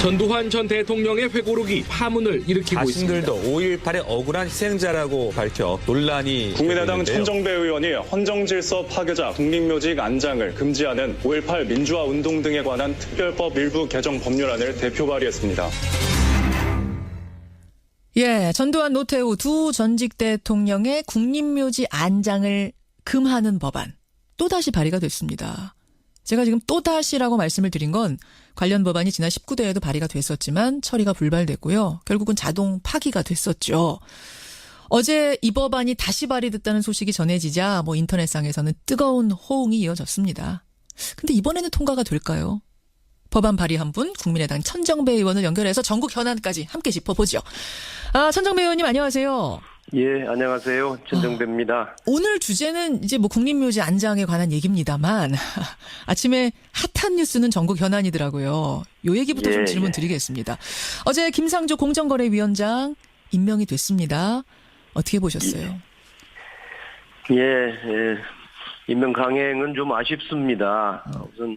전두환 전 대통령의 회고록이 파문을 일으키고 있습니다. 자신들도 5.18의 억울한 희생자라고 밝혀 논란이 국민의당 되는데요. 천정배 의원이 헌정질서 파괴자 국립묘지 안장을 금지하는 5.18 민주화 운동 등에 관한 특별법 일부 개정 법률안을 대표 발의했습니다. 예, 전두환 노태우 두 전직 대통령의 국립묘지 안장을 금하는 법안 또다시 발의가 됐습니다. 제가 지금 또다시라고 말씀을 드린 건 관련 법안이 지난 19대에도 발의가 됐었지만 처리가 불발됐고요. 결국은 자동 파기가 됐었죠. 어제 이 법안이 다시 발의됐다는 소식이 전해지자 인터넷상에서는 뜨거운 호응이 이어졌습니다. 근데 이번에는 통과가 될까요? 법안 발의한 분 국민의당 천정배 의원을 연결해서 전국 현안까지 함께 짚어보죠. 천정배 의원님 안녕하세요. 예, 안녕하세요. 천정배입니다. 오늘 주제는 이제 국립묘지 안장에 관한 얘기입니다만 아침에 핫한 뉴스는 전국 현안이더라고요. 요 얘기부터 좀 질문 드리겠습니다. 어제 김상조 공정거래위원장 임명이 됐습니다. 어떻게 보셨어요? 임명 강행은 좀 아쉽습니다. 우선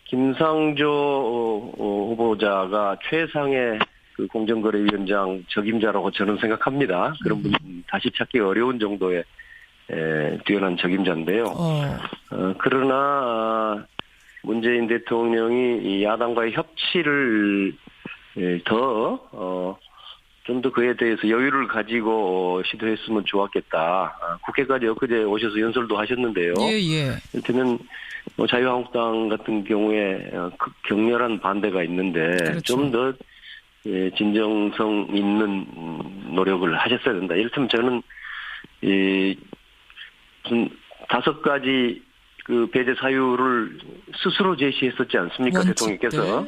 김상조 후보자가 최상의 그 공정거래위원장 적임자라고 저는 생각합니다. 그런 분 다시 찾기 어려운 정도의 뛰어난 적임자인데요. 그러나 문재인 대통령이 이 야당과의 협치를 좀 더 그에 대해서 여유를 가지고 시도했으면 좋았겠다. 국회까지 엊그제 오셔서 연설도 하셨는데요. 이를테면 자유한국당 같은 경우에 격렬한 반대가 있는데 그렇죠. 좀 더 진정성 있는 노력을 하셨어야 된다. 이를테면 저는 무슨 5가지 그 배제 사유를 스스로 제시했었지 않습니까? 원칙들. 대통령께서.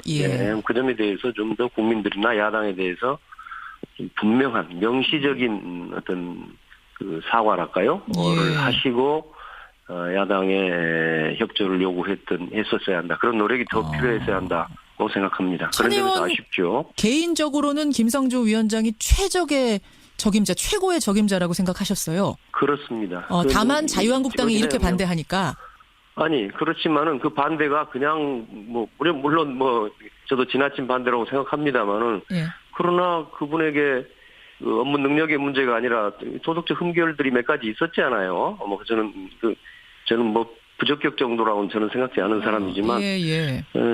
그 점에 대해서 좀 더 국민들이나 야당에 대해서 좀 분명한 명시적인 어떤 그 사과랄까요? 를 하시고 야당의 협조를 했었어야 한다. 그런 노력이 더 필요했어야 한다고 생각합니다. 그런 점에서 아쉽죠. 개인적으로는 김상조 위원장이 최적의 적임자, 최고의 적임자라고 생각하셨어요. 그렇습니다. 다만 자유한국당이 이렇게 반대하니까. 아니, 그렇지만은 그 반대가 그냥 물론 저도 지나친 반대라고 생각합니다만은 그러나 그분에게 그 업무 능력의 문제가 아니라 도덕적 흠결들이 몇 가지 있었잖아요. 저는 부적격 정도라고는 저는 생각지 않은 사람이지만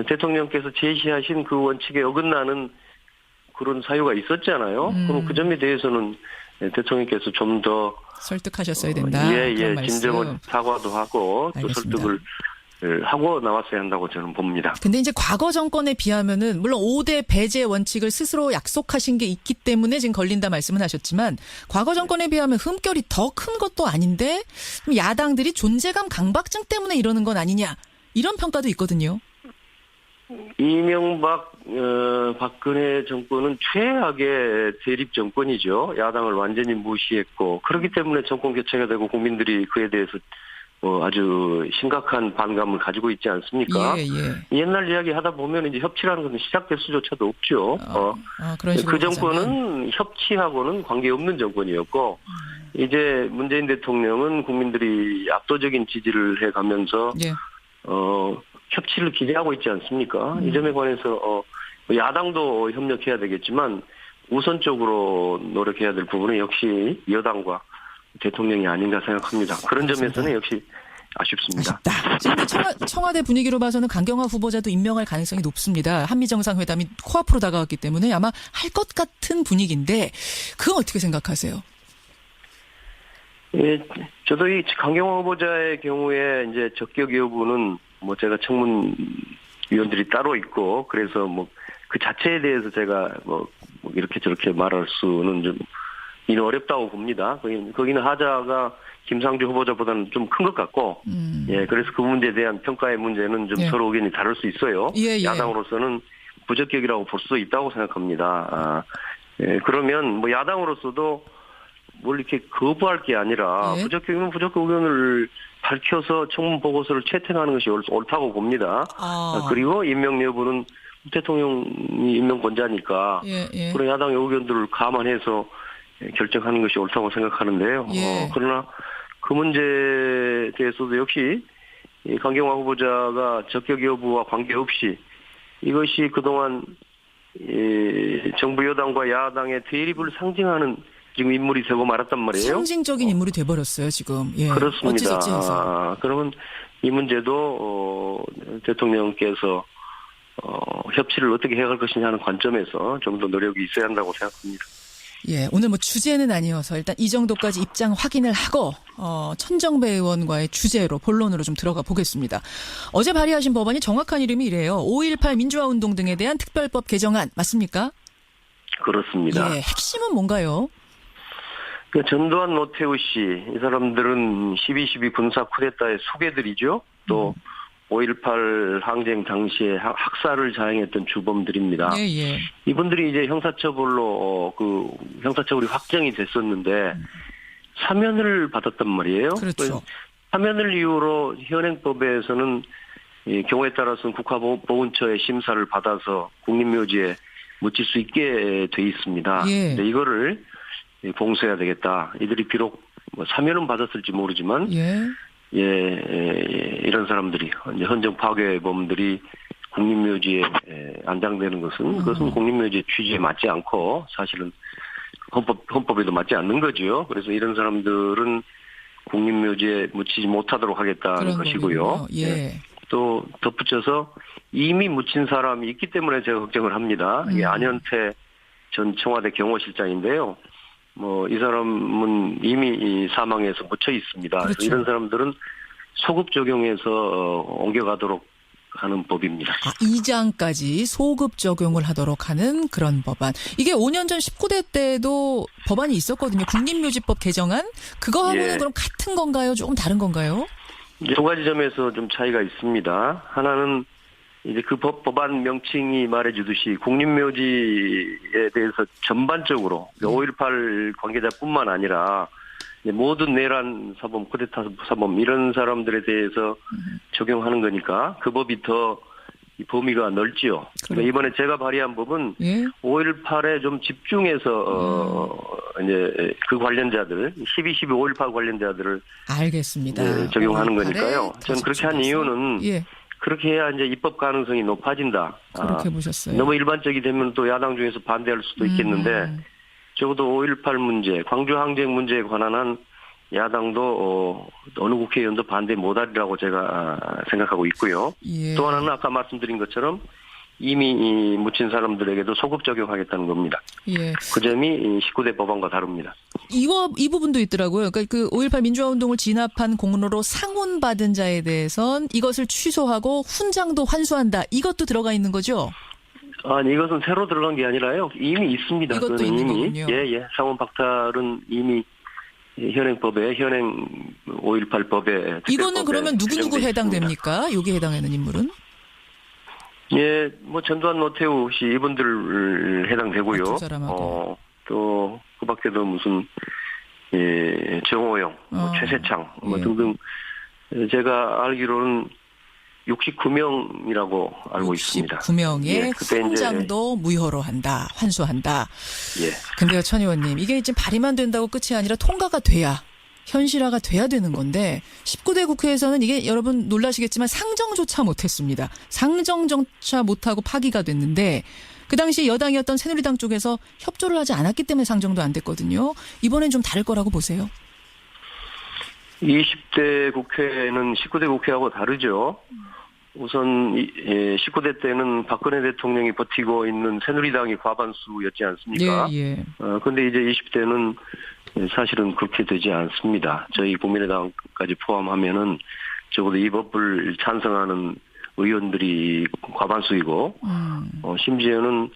대통령께서 제시하신 그 원칙에 어긋나는 그런 사유가 있었잖아요. 그럼 그 점에 대해서는 대통령께서 좀 더 설득하셨어야 된다. 진정한 사과도 하고 또 알겠습니다. 설득을 하고 나왔어야 한다고 저는 봅니다. 근데 이제 과거 정권에 비하면은 물론 5대 배제 원칙을 스스로 약속하신 게 있기 때문에 지금 걸린다 말씀은 하셨지만 과거 정권에 비하면 흠결이 더 큰 것도 아닌데 야당들이 존재감 강박증 때문에 이러는 건 아니냐 이런 평가도 있거든요. 이명박 박근혜 정권은 최악의 대립 정권이죠. 야당을 완전히 무시했고 그렇기 때문에 정권 교체가 되고 국민들이 그에 대해서 아주 심각한 반감을 가지고 있지 않습니까? 옛날 이야기 하다 보면 이제 협치라는 것은 시작될 수조차도 없죠. 그 정권은 협치하고는 관계없는 정권이었고 이제 문재인 대통령은 국민들이 압도적인 지지를 해가면서 협치를 기대하고 있지 않습니까? 이 점에 관해서 야당도 협력해야 되겠지만 우선적으로 노력해야 될 부분은 역시 여당과 대통령이 아닌가 생각합니다. 그런 점에서는 역시 아쉽습니다. 지금 청와대 분위기로 봐서는 강경화 후보자도 임명할 가능성이 높습니다. 한미정상회담이 코앞으로 다가왔기 때문에 아마 할 것 같은 분위기인데 그건 어떻게 생각하세요? 저도 이 강경화 후보자의 경우에 이제 적격 여부는 제가 청문위원들이 따로 있고 그래서 그 자체에 대해서 제가 이렇게 저렇게 말할 수는 좀 어렵다고 봅니다. 거기는 하자가 김상조 후보자보다는 좀 큰 것 같고, 그래서 그 문제에 대한 평가의 문제는 좀 서로 의견이 다를 수 있어요. 야당으로서는 부적격이라고 볼 수도 있다고 생각합니다. 그러면 야당으로서도 뭘 이렇게 거부할 게 아니라 부적격이면 부적격 의견을 밝혀서 청문 보고서를 채택하는 것이 옳다고 봅니다. 그리고 임명 여부는 대통령이 임명권자니까 그런 야당의 의견들을 감안해서 결정하는 것이 옳다고 생각하는데요. 그러나 그 문제에 대해서도 역시 강경화 후보자가 적격 여부와 관계없이 이것이 그동안 정부 여당과 야당의 대립을 상징하는 지금 인물이 되고 말았단 말이에요. 상징적인 인물이 돼버렸어요 지금. 예. 그렇습니다. 어찌저찌 해서. 그러면 이 문제도 대통령께서 협치를 어떻게 해갈 것이냐 하는 관점에서 좀 더 노력이 있어야 한다고 생각합니다. 예, 오늘 뭐 주제는 아니어서 일단 이 정도까지 입장 확인을 하고 천정배 의원과의 주제로 본론으로 좀 들어가 보겠습니다. 어제 발의하신 법안이 정확한 이름이 이래요. 5.18 민주화운동 등에 대한 특별법 개정안 맞습니까? 그렇습니다. 예, 핵심은 뭔가요? 전두환, 노태우 씨, 이 사람들은 12.12 군사 쿠데타의 수괴들이죠. 또 5.18 항쟁 당시에 학살을 자행했던 주범들입니다. 예, 예. 이분들이 이제 형사처벌로 형사처벌이 확정이 됐었는데 사면을 받았단 말이에요. 그렇죠. 사면을 이유로 현행법에서는 이 경우에 따라서는 국가보훈처의 심사를 받아서 국립묘지에 묻힐 수 있게 돼 있습니다. 예. 근데 이거를 봉쇄해야 되겠다. 이들이 비록 사면은 받았을지 모르지만 이런 사람들이 헌정 파괴범들이 국립묘지에 안장되는 것은 그것은 국립묘지의 취지에 맞지 않고 사실은 헌법에도 맞지 않는 거죠. 그래서 이런 사람들은 국립묘지에 묻히지 못하도록 하겠다는 것이고요. 예. 또 덧붙여서 이미 묻힌 사람이 있기 때문에 제가 걱정을 합니다. 이게 안현태 전 청와대 경호실장인데요. 이 사람은 이미 사망해서 묻혀 있습니다. 그렇죠. 그래서 이런 사람들은 소급 적용해서 옮겨가도록 하는 법입니다. 2장까지 소급 적용을 하도록 하는 그런 법안. 이게 5년 전 19대 때도 법안이 있었거든요. 국립묘지법 개정안. 그거하고는 그럼 같은 건가요? 조금 다른 건가요? 두 가지 점에서 좀 차이가 있습니다. 하나는 이제 그 법안 명칭이 말해주듯이 국립묘지에 대해서 전반적으로 5.18 관계자뿐만 아니라 모든 내란 사범, 쿠데타 사범 이런 사람들에 대해서 적용하는 거니까 그 법이 더 범위가 넓지요. 그러니까 이번에 제가 발의한 법은 5.18에 좀 집중해서 이제 그 관련자들 12.12 5.18 관련자들을 알겠습니다. 적용하는 거니까요. 저는 그렇게 한 이유는 그렇게 해야 이제 입법 가능성이 높아진다. 그렇게 보셨어요. 너무 일반적이 되면 또 야당 중에서 반대할 수도 있겠는데 적어도 5.18 문제, 광주 항쟁 문제에 관한 한 야당도 어느 국회의원도 반대 못하리라고 제가 생각하고 있고요. 또 하나는 아까 말씀드린 것처럼 이미 묻힌 사람들에게도 소급 적용하겠다는 겁니다. 그 점이 19대 법안과 다릅니다. 이 부분도 있더라고요. 그러니까 그 5.18 민주화운동을 진압한 공로로 상훈받은 자에 대해선 이것을 취소하고 훈장도 환수한다. 이것도 들어가 있는 거죠? 아니, 이것은 새로 들어간 게 아니라요. 이미 있습니다. 이것도 있는 거군요. 상훈 박탈은 이미 현행법에, 현행 5.18 법에. 이거는 그러면 누구 해당됩니까? 여기에 해당하는 인물은? 전두환, 노태우 씨 이분들 해당되고요. 또 그 밖에도 무슨 정호영, 최세창 등등 제가 알기로는 69명이라고 알고 있습니다. 69명의 훈장도 무효로 한다, 환수한다. 근데요, 천 의원님, 이게 지금 발의만 된다고 끝이 아니라 통과가 돼야, 현실화가 돼야 되는 건데 19대 국회에서는 이게 여러분 놀라시겠지만 상정조차 못했습니다. 상정조차 못하고 파기가 됐는데 그 당시 여당이었던 새누리당 쪽에서 협조를 하지 않았기 때문에 상정도 안 됐거든요. 이번엔 좀 다를 거라고 보세요. 20대 국회는 19대 국회하고 다르죠. 우선 19대 때는 박근혜 대통령이 버티고 있는 새누리당이 과반수였지 않습니까? 그런데 이제 20대는 사실은 그렇게 되지 않습니다. 저희 국민의당까지 포함하면은 적어도 이 법을 찬성하는 의원들이 과반수이고 심지어는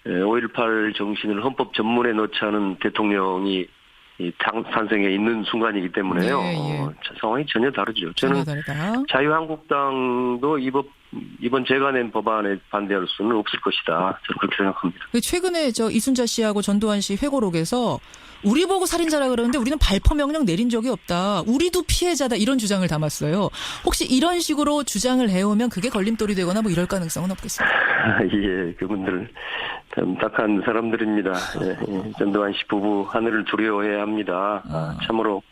5.18 정신을 헌법 전문에 넣자는 대통령이 탄생에 있는 순간이기 때문에요. 상황이 전혀 다르죠. 저는 자유한국당도 이번 제가 낸 법안에 반대할 수는 없을 것이다. 저는 그렇게 생각합니다. 최근에 이순자 씨하고 전두환 씨 회고록에서 우리 보고 살인자라 그러는데 우리는 발포 명령 내린 적이 없다. 우리도 피해자다. 이런 주장을 담았어요. 혹시 이런 식으로 주장을 해오면 그게 걸림돌이 되거나 뭐 이럴 가능성은 없겠습니까? 그분들 참 딱한 사람들입니다. 전두환 씨 부부 하늘을 두려워해야 합니다. 참으로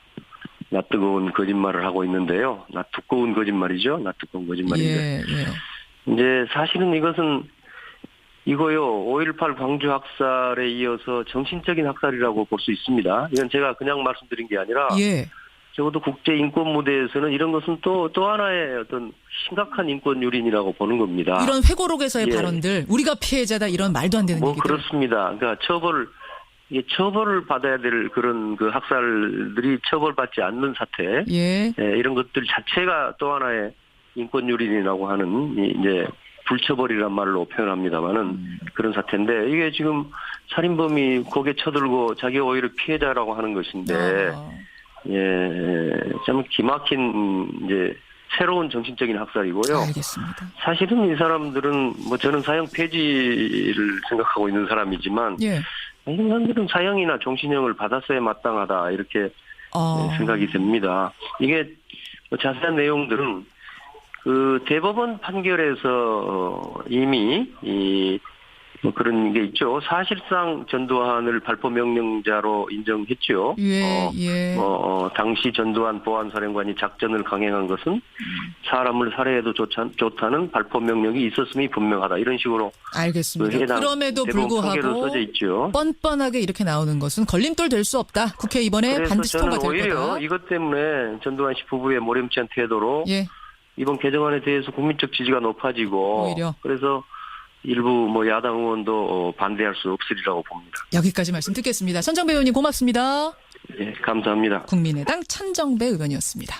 낯뜨거운 거짓말을 하고 있는데요. 낯두꺼운 거짓말이죠. 낯두꺼운 거짓말인데. 이제 사실은 이것은 이거요, 5.18 광주 학살에 이어서 정신적인 학살이라고 볼 수 있습니다. 이건 제가 그냥 말씀드린 게 아니라, 예. 적어도 국제 인권 무대에서는 이런 것은 또 하나의 어떤 심각한 인권 유린이라고 보는 겁니다. 이런 회고록에서의 예. 발언들, 우리가 피해자다 이런 말도 안 되는 뭐 얘기들. 그렇습니다. 그러니까 처벌을 받아야 될 그런 그 학살들이 처벌받지 않는 사태, 예. 이런 것들 자체가 또 하나의 인권 유린이라고 하는 이제 불처벌이란 말로 표현합니다만은 그런 사태인데 이게 지금 살인범이 거기에 쳐들고 자기가 오히려 피해자라고 하는 것인데 참 기막힌 이제 새로운 정신적인 학살이고요. 알겠습니다. 사실은 이 사람들은 뭐 저는 사형 폐지를 생각하고 있는 사람이지만 예. 이 사람들은 사형이나 종신형을 받았어야 마땅하다 이렇게 생각이 됩니다. 이게 뭐 자세한 내용들은 그 대법원 판결에서 이미 뭐 그런 게 있죠. 사실상 전두환을 발포 명령자로 인정했죠. 예. 당시 전두환 보안사령관이 작전을 강행한 것은 사람을 살해해도 좋다는 발포 명령이 있었음이 분명하다. 이런 식으로 알겠습니다. 그럼에도 대법원 판결로 불구하고 써져 있죠. 뻔뻔하게 이렇게 나오는 것은 걸림돌 될 수 없다. 국회 이번에 그래서 반드시 저는 통과될 오히려 거다. 이것 때문에 전두환 씨 부부의 모렴치한 태도로 예. 이번 개정안에 대해서 국민적 지지가 높아지고 오히려. 그래서 일부 뭐 야당 의원도 반대할 수 없으리라고 봅니다. 여기까지 말씀 듣겠습니다. 천정배 의원님 고맙습니다. 예, 감사합니다. 국민의당 천정배 의원이었습니다.